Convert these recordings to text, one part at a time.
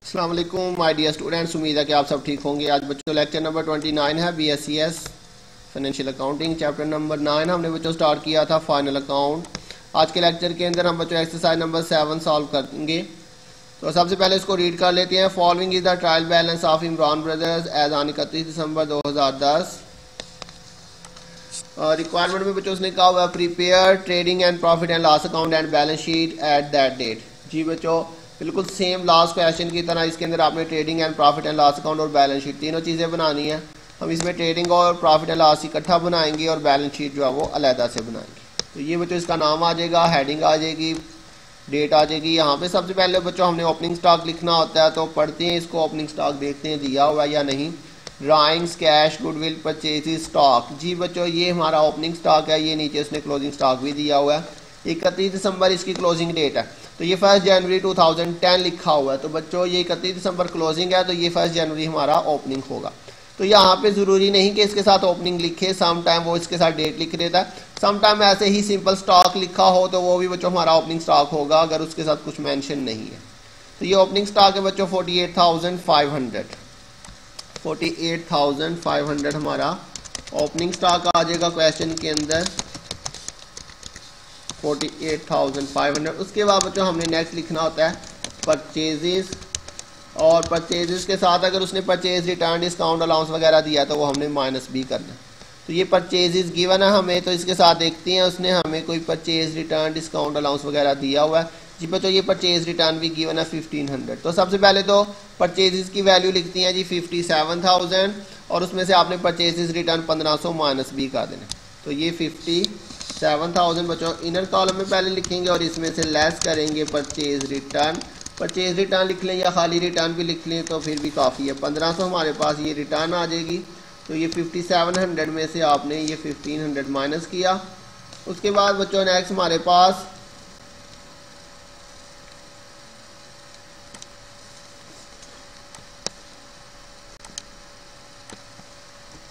अस्सलाम वालेकुम my dear students, उम्मीद है कि आप सब ठीक होंगे। आज बच्चों लेक्चर नंबर 29 है BSCS financial accounting chapter number 9 हमने बच्चों स्टार्ट किया था फाइनल अकाउंट। आज के लेक्चर के अंदर हम बच्चों एक्सरसाइज नंबर 7 सॉल्व करेंगे। तो सबसे पहले इसको रीड कर लेते हैं। Following is the trial balance of Imran brothers as on 31 December 2010। Requirement में बच्चों उसने कहा हुआ prepare trading and profit and loss account and balance sheet at that date. जी बच्चों बिल्कुल सेम लास्ट क्वेश्चन की तरह इसके अंदर आपने trading and profit and loss account और बैलेंस शीट तीनों चीज़ें बनानी है। हम इसमें ट्रेडिंग और प्रॉफिट एंड लॉस इकट्ठा बनाएंगे और बैलेंस शीट जो है वो अलहदा से बनाएंगे। तो ये बच्चों इसका नाम आ जाएगा, हेडिंग आ जाएगी, डेट आ जाएगी। यहाँ पे सबसे पहले बच्चों हमने ओपनिंग स्टॉक लिखना होता है, तो पढ़ते हैं इसको। ओपनिंग स्टॉक देखते हैं दिया हुआ है या नहीं। Drawings, cash, goodwill, purchase, stock. जी बच्चों ये हमारा ओपनिंग स्टॉक है। ये नीचे इसने क्लोजिंग स्टॉक भी दिया हुआ है। 31 दिसंबर इसकी क्लोजिंग डेट है, तो ये 1 जनवरी 2010 लिखा हुआ है। तो बच्चों ये 31 दिसंबर क्लोजिंग है, तो ये 1 जनवरी हमारा ओपनिंग होगा। तो यहाँ पे ज़रूरी नहीं कि इसके साथ ओपनिंग लिखे, सम टाइम वो इसके साथ डेट लिख देता है। सम टाइम ऐसे ही सिंपल स्टॉक लिखा हो तो वो भी बच्चों हमारा ओपनिंग स्टॉक होगा, अगर उसके साथ कुछ मेंशन नहीं है। तो ये ओपनिंग स्टॉक है बच्चों 48,500। 48,500 हमारा ओपनिंग स्टॉक आ जाएगा क्वेश्चन के अंदर, 48,500। उसके बाद बच्चों हमने नेक्स्ट लिखना होता है परचेजेस, और परचेजेस के साथ अगर उसने परचेज रिटर्न डिस्काउंट अलाउंस वगैरह दिया तो वो हमने माइनस भी करना है। तो ये परचेजेस गिवन है हमें, तो इसके साथ देखते हैं उसने हमें कोई परचेज रिटर्न डिस्काउंट अलाउंस वगैरह दिया हुआ है। जी बच्चों ये परचेज रिटर्न भी गिवन है 1500। तो सबसे पहले तो परचेजेस की वैल्यू लिखती हैं जी 57,000, और उसमें से आपने परचेजेस रिटर्न 1500 माइनस भी कर देना। तो ये 57,000 बच्चों इनर कॉलम में पहले लिखेंगे और इसमें से लेस करेंगे परचेज रिटर्न। परचेज रिटर्न लिख लें या खाली रिटर्न भी लिख लें तो फिर भी काफ़ी है। 1500 हमारे पास ये रिटर्न आ जाएगी। तो ये 5700 में से आपने ये 1500 माइनस किया। उसके बाद बच्चों नेक्स्ट हमारे पास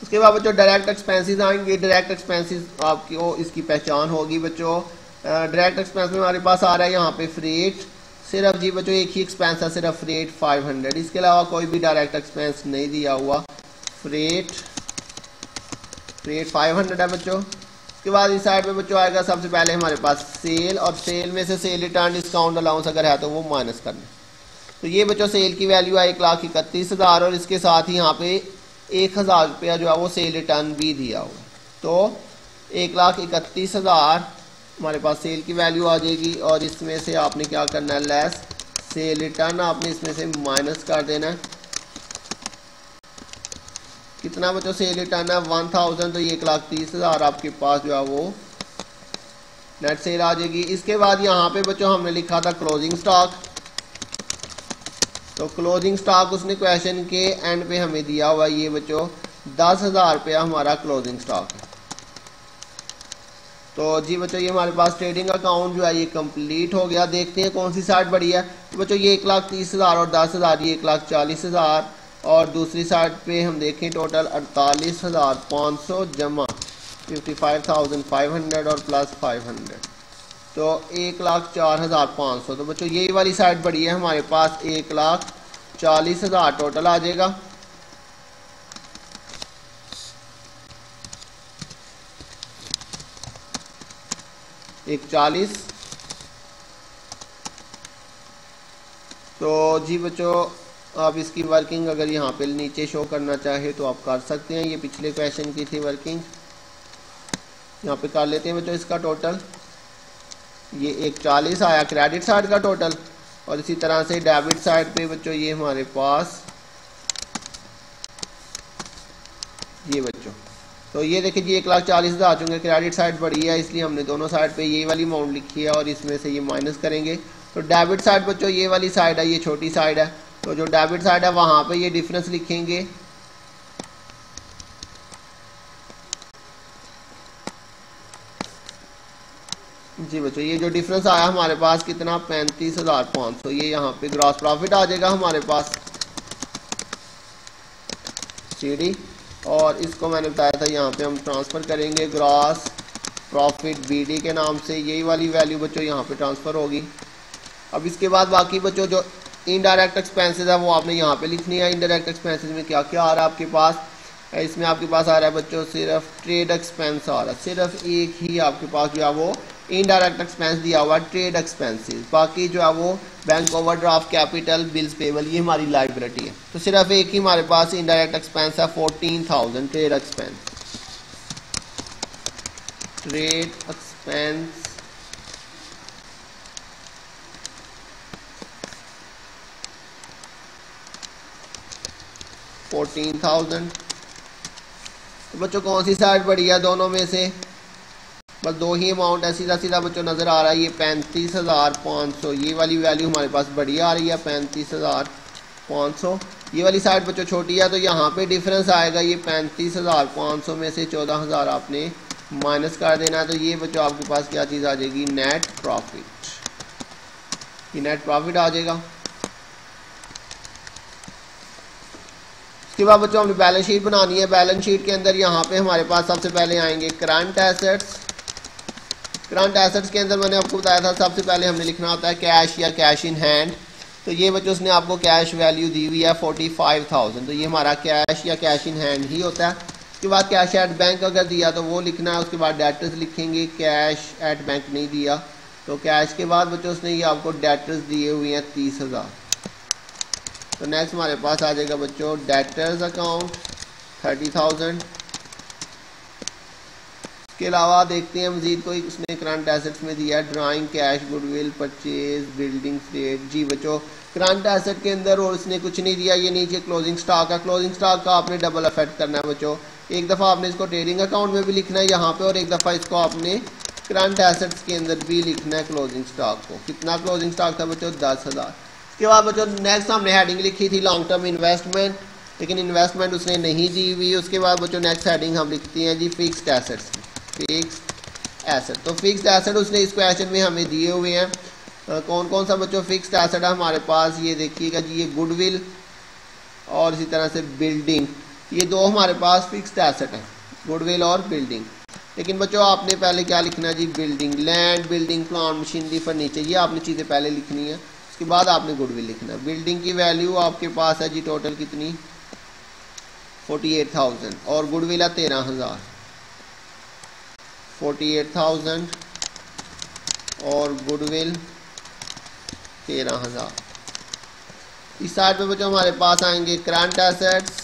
उसके बाद बच्चों डायरेक्ट एक्सपेंसेस आएंगे। डायरेक्ट एक्सपेंसेस आपकी वो इसकी पहचान होगी बच्चों। डायरेक्ट एक्सपेंस में हमारे पास आ रहा है यहाँ पे फ्रेट। सिर्फ जी बच्चों एक ही एक्सपेंस है, सिर्फ फ्रेट 500। इसके अलावा कोई भी डायरेक्ट एक्सपेंस नहीं दिया हुआ। फ्रेट 500 है बच्चों। उसके बाद इस साइड पे बच्चों आएगा सबसे पहले हमारे पास सेल, और सेल में से सेल रिटर्न डिस्काउंट अलाउंस अगर है तो वो माइनस करना। तो ये बच्चों सेल की वैल्यू है 1,31,000, और इसके साथ ही यहाँ पे 1,000 रुपया जो है वो सेल रिटर्न भी दिया हुआ। तो 1,31,000 हमारे पास सेल की वैल्यू आ जाएगी, और इसमें से आपने क्या करना है, लेस सेल रिटर्न आपने इसमें से माइनस कर देना है। कितना बच्चों सेल रिटर्न है 1000, तो ये 1,30,000 आपके पास जो है वो नेट सेल आ जाएगी। इसके बाद यहाँ पे बच्चों हमने लिखा था क्लोजिंग स्टॉक। तो क्लोजिंग स्टॉक उसने क्वेश्चन के एंड पे हमें दिया हुआ ये बच्चों 10,000 रुपया हमारा क्लोजिंग स्टॉक है। तो जी बच्चों ये हमारे पास ट्रेडिंग अकाउंट जो है ये कंप्लीट हो गया। देखते हैं कौन सी साइड बढ़ी है। तो बच्चों ये 1,30,000 और 10,000 ये 1,40,000, और दूसरी साइड पे हम देखें टोटल 48,500 जमा 55,500 और प्लस 500, तो 1,04,500। तो बच्चों यही वाली साइड बढ़ी है हमारे पास, 1,40,000 टोटल आ जाएगा। एक 40। तो जी बच्चों आप इसकी वर्किंग अगर यहाँ पे नीचे शो करना चाहे तो आप कर सकते हैं। ये पिछले क्वेश्चन की थी वर्किंग, यहाँ पे कर लेते हैं बच्चों इसका टोटल। ये 1,40 आया क्रेडिट साइड का टोटल, और इसी तरह से डेबिट साइड पे बच्चों ये हमारे पास ये बच्चों, तो ये देखिए जी 1,40,000 आ चुके। क्रेडिट साइड बढ़ी है इसलिए हमने दोनों साइड पे ये वाली अमाउंट लिखी है, और इसमें से ये माइनस करेंगे। तो डेबिट साइड बच्चों ये वाली साइड है, ये छोटी साइड है। तो जो डेबिट साइड है वहाँ पे ये डिफरेंस लिखेंगे। जी बच्चों ये जो डिफरेंस आया हमारे पास कितना 35,500, ये यहाँ पे ग्रॉस प्रॉफिट आ जाएगा हमारे पास CD, और इसको मैंने बताया था यहाँ पे हम ट्रांसफ़र करेंगे ग्रॉस प्रॉफिट BD के नाम से। यही वाली वैल्यू बच्चों यहाँ पे ट्रांसफ़र होगी। अब इसके बाद बाकी बच्चों जो इनडायरेक्ट एक्सपेंसेस है वो आपने यहाँ पे लिखनी है। इनडायरेक्ट एक्सपेंसेस में क्या क्या आ रहा है आपके पास, इसमें आपके पास आ रहा है बच्चों सिर्फ ट्रेड एक्सपेंस आ रहा है, सिर्फ एक ही आपके पास जो है वो इनडायरेक्ट एक्सपेंस दिया हुआ है ट्रेड एक्सपेंसेस। बाकी जो है वो bank overdraft, capital, bills payable, ये हमारी लाइबिलिटी है। तो सिर्फ एक ही हमारे पास इनडायरेक्ट एक्सपेंस है 14,000 ट्रेड एक्सपेंस। Trade expense 14,000। तो बच्चों कौन सी साइड बढ़ी है दोनों में से, बस दो ही अमाउंट है, सीधा सीधा बच्चों नज़र आ रहा है ये 35,500, ये वाली वैल्यू हमारे पास बड़ी आ रही है 35,500। ये वाली साइड बच्चों छोटी है, तो यहाँ पे डिफरेंस आएगा, ये 35,500 में से 14,000 आपने माइनस कर देना है। तो ये बच्चों आपके पास क्या चीज़ आ जाएगी, नेट प्रॉफिट। ये नेट प्रॉफिट आ जाएगा। उसके बाद बच्चों हमने बैलेंस शीट बनानी है। बैलेंस शीट के अंदर यहाँ पे हमारे पास सबसे पहले आएंगे करंट एसेट्स। करंट एसेट्स के अंदर मैंने आपको बताया था सबसे पहले हमने लिखना होता है कैश या कैश इन हैंड। तो ये बच्चों उसने आपको कैश वैल्यू दी हुई है 45,000, तो ये हमारा कैश या कैश इन हैंड ही होता है। उसके बाद कैश एट बैंक अगर दिया तो वो लिखना है। उसके बाद डेटर्स लिखेंगे, कैश एट बैंक नहीं दिया तो कैश के बाद बच्चों उसने ये आपको डेटर्स दिए हुए हैं 30,000। तो नेक्स्ट हमारे पास आ जाएगा बच्चों डेटर्स अकाउंट 30,000। इसके अलावा देखते हैं मजीद कोई उसने करंट एसेट्स में दिया है, drawing, cash, goodwill, purchase, building, trade. जी बच्चों करंट एसेट के अंदर और उसने कुछ नहीं दिया। ये नीचे क्लोजिंग स्टॉक है, क्लोजिंग स्टॉक का आपने डबल अफेक्ट करना है बच्चों। एक दफ़ा आपने इसको ट्रेडिंग अकाउंट में भी लिखना है यहाँ पे, और एक दफ़ा इसको आपने करंट एसेट्स के अंदर भी लिखना है क्लोजिंग स्टॉक को। कितना क्लोजिंग स्टॉक था बच्चों, 10,000। उसके बाद बच्चों नेक्स्ट हमने हेडिंग लिखी थी लॉन्ग टर्म इन्वेस्टमेंट, लेकिन इन्वेस्टमेंट उसने नहीं दी हुई। उसके बाद बच्चों नेक्स्ट हेडिंग हम लिखते हैं जी फिक्स्ड एसेट्स, फिक्स्ड एसेट। तो फिक्स्ड एसेट उसने इस क्वेश्चन में हमें दिए हुए हैं। कौन कौन सा बच्चों फिक्स्ड एसेट है हमारे पास, ये देखिएगा जी, ये गुडविल और इसी तरह से बिल्डिंग, ये दो हमारे पास फिक्स्ड एसेट है, गुडविल और बिल्डिंग। लेकिन बच्चों आपने पहले क्या लिखना है जी, building, land, building, plant, machinery, furniture, ये आपने चीज़ें पहले लिखनी है। उसके बाद आपने गुडविल लिखना है। बिल्डिंग की वैल्यू आपके पास है जी टोटल कितनी, 48,000, और गुडविल है 13,000। 48,000 और गुडविल 13,000। इस साइड पे बच्चों हमारे पास आएंगे करंट एसेट्स।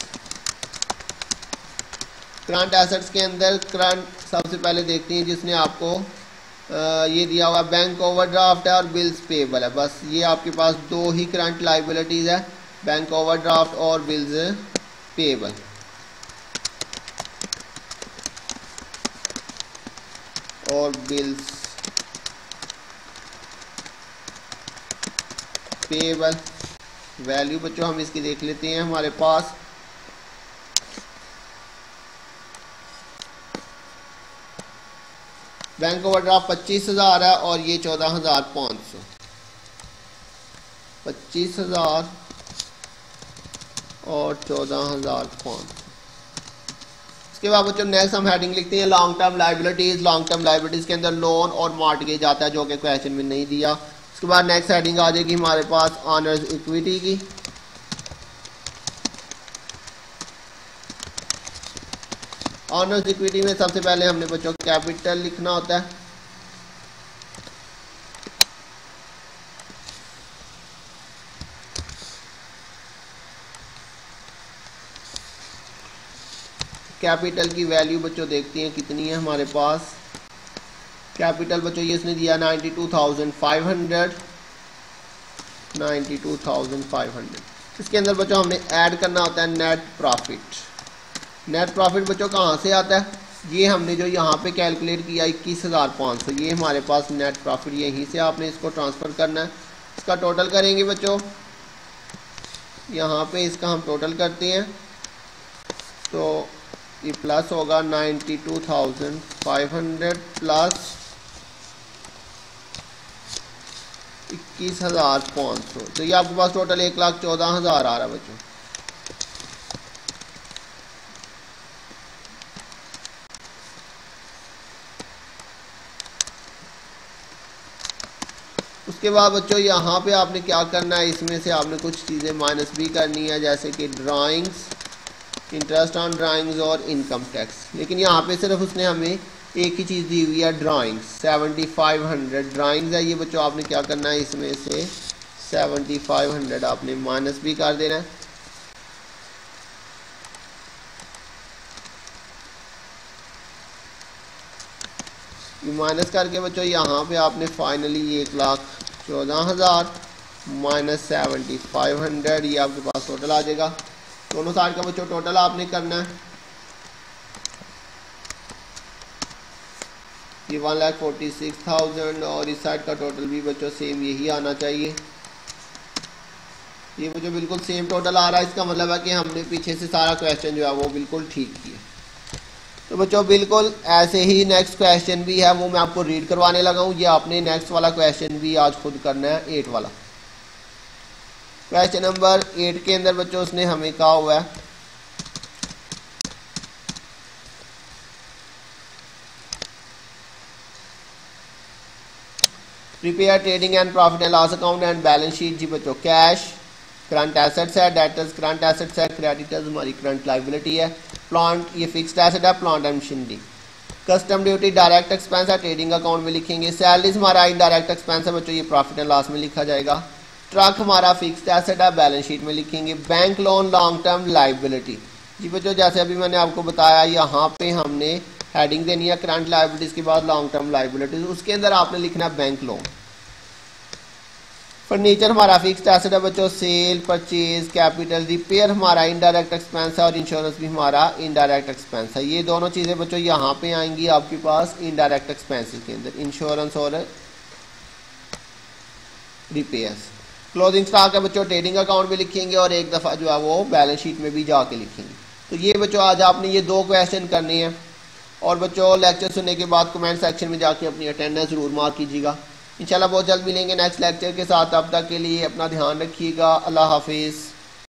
करंट एसेट्स के अंदर करंट सबसे पहले देखते हैं जिसने आपको ये दिया हुआ बैंक ओवरड्राफ्ट है और बिल्स पेबल है। बस ये आपके पास दो ही करंट लाइबिलिटीज़ है, बैंक ओवरड्राफ्ट और बिल्स पेबल। और बिल्स पेबल वैल्यू बच्चों हम इसकी देख लेते हैं। हमारे पास बैंक ओवरड्राफ्ट 25,000 है और ये 14,500। 25,000 और 14,500। इसके बाद बच्चों नेक्स्ट हम हेडिंग लिखते हैं long term liabilities. Long term liabilities के अंदर लोन और मॉर्टगेज आता है जो कि क्वेश्चन में नहीं दिया। उसके बाद नेक्स्ट हेडिंग आ जाएगी हमारे पास ऑनर्स इक्विटी की। ऑनर्स इक्विटी में सबसे पहले हमने बच्चों कैपिटल लिखना होता है। कैपिटल की वैल्यू बच्चों देखते हैं कितनी है हमारे पास। कैपिटल बच्चों ये इसने दिया 92,500। 92,500। इसके अंदर बच्चों हमने ऐड करना होता है नेट प्रॉफिट। नेट प्रॉफिट बच्चों कहाँ से आता है, ये हमने जो यहाँ पे कैलकुलेट किया 21,500, ये हमारे पास नेट प्रॉफिट, यहीं से आपने इसको ट्रांसफ़र करना है। इसका टोटल करेंगे बच्चों, यहाँ पे इसका हम टोटल करते हैं तो ये प्लस होगा 92,500 प्लस 21,500, तो ये आपके पास टोटल 1,14,000 आ रहा है बच्चों। उसके बाद बच्चों यहाँ पे आपने क्या करना है, इसमें से आपने कुछ चीज़ें माइनस भी करनी है, जैसे कि ड्राइंग्स, इंटरेस्ट ऑन ड्राइंग्स और इनकम टैक्स। लेकिन यहाँ पे सिर्फ उसने हमें एक ही चीज़ दी हुई है, ड्राइंग्स। 7500 ड्राइंग्स है ये बच्चों, आपने क्या करना है, इसमें से 7500 आपने माइनस भी कर देना है। माइनस करके बच्चों यहाँ पे आपने फाइनली 1,14,000 माइनस 7500 ये आपके पास टोटल आ जाएगा। दोनों साइड का बच्चों टोटल आपने करना है। ये 1,46,000 और इस साइड का टोटल भी बच्चों सेम यही आना चाहिए। ये बच्चों बिल्कुल सेम टोटल आ रहा है, इसका मतलब है कि हमने पीछे से सारा क्वेश्चन जो है वो बिल्कुल ठीक किया। तो बच्चों बिल्कुल ऐसे ही नेक्स्ट क्वेश्चन भी है, वो मैं आपको रीड करवाने लगा हूँ। ये आपने नेक्स्ट वाला क्वेश्चन भी आज खुद करना है, 8 वाला। क्वेश्चन नंबर 8 के अंदर बच्चों उसने हमें कहा हुआ है prepare trading and profit and loss account and balance sheet. जी बच्चों कैश करंट एसेट्स है, डेटर्स करंट एसेट्स है, क्रेडिटर्स हमारी करंट लाइबिलिटी है, प्लांट ये फिक्स्ड एसेट है, plant and machinery. Custom duty direct expense है, ट्रेडिंग अकाउंट में लिखेंगे। सैलरीज हमारा इनडायरेक्ट एक्सपेंस है बच्चों, ये प्रॉफिट एंड लॉस में लिखा जाएगा। ट्रक हमारा फिक्स्ड एसेट है, बैलेंस शीट में लिखेंगे। Bank loan long term liability. जी बच्चों जैसे अभी मैंने आपको बताया, यहाँ पे हमने हेडिंग देनी है करंट लाइबिलिटीज के बाद लॉन्ग टर्म लाइबिलिटीज, उसके अंदर आपने लिखना है बैंक लोन। फर्नीचर हमारा फिक्स्ड एसेट है बच्चों, सेल परचेज कैपिटल। रिपेयर हमारा इनडायरेक्ट एक्सपेंस है और इंश्योरेंस भी हमारा इनडायरेक्ट एक्सपेंस है। ये दोनों चीज़ें बच्चों यहाँ पे आएंगी आपके पास इनडायरेक्ट एक्सपेंसेस के अंदर, इंश्योरेंस और रिपेयर्स। क्लोजिंग स्टॉक है बच्चों, ट्रेडिंग अकाउंट में लिखेंगे और एक दफ़ा जो है वो बैलेंस शीट में भी जाके लिखेंगे। तो ये बच्चों आज आपने ये 2 क्वेश्चन करने हैं। और बच्चों लेक्चर सुनने के बाद कमेंट सेक्शन में जाके अपनी अटेंडेंस ज़रूर मार्क कीजिएगा। इंशाल्लाह बहुत जल्द मिलेंगे नेक्स्ट लेक्चर के साथ। तब तक के लिए अपना ध्यान रखिएगा। अल्लाह हाफिज़।